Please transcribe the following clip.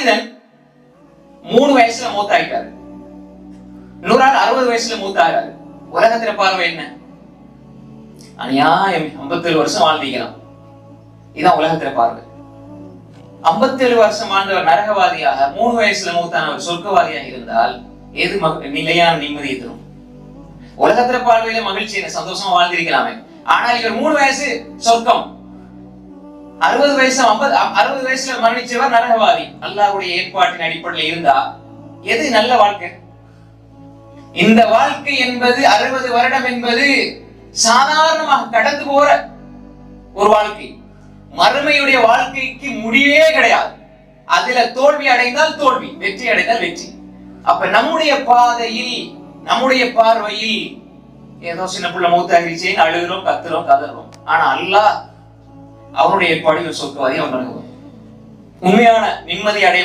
மனிதன் 3 வயசுல மூத்தாயிட்டாரு, இன்னொரு ஆள் 60 வயசுல மூத்தாகிறாரு. உலகத்துல பார்வை என்ன? அநியாயம். 57 வருஷம் வாழ்ந்தீங்களாம், இதுதான் உலகத்துல பார்வை. 57 வருஷம் வாழ்ந்தவர் நரகவாதியாக, 3 வயசுல மூத்தானவர் சொர்க்கவாதியாக இருந்தால் எது நிலையான நிம்மதியை தரும்? உலகத்துல பார்வையில மகிழ்ச்சி என்ன, சந்தோஷமா வாழ்ந்திருக்கலாமே. ஆனால் இவர் 3 வயசு சொர்க்கம், 60 வயசுல மரணிச்சவர் நரகவாதி. அல்லாஹ்வுடைய ஏற்பாட்டின் அடிப்படையில் இருந்தா எது நல்ல வாழ்க்கை? இந்த வாழ்க்கை என்பது 60 வருடம் என்பது சாதாரணமாக கடந்து போற ஒரு வாழ்க்கை. மறுமையுடைய வாழ்க்கைக்கு முடிவே கிடையாது. அதுல தோல்வி அடைந்தால் தோல்வி, வெற்றி அடைந்தால் வெற்றி. அப்ப நம்முடைய பாதையில், நம்முடைய பார்வையில் ஏதோ சின்ன புள்ள மூத்தாகிருச்சு, அழுகிறோம், கத்துறோம், கதறோம். ஆனா அல்லாஹ் அவனுடைய ஏற்பாடு சொர்க்கவாதி. அவன் உண்மையான நிம்மதி அடை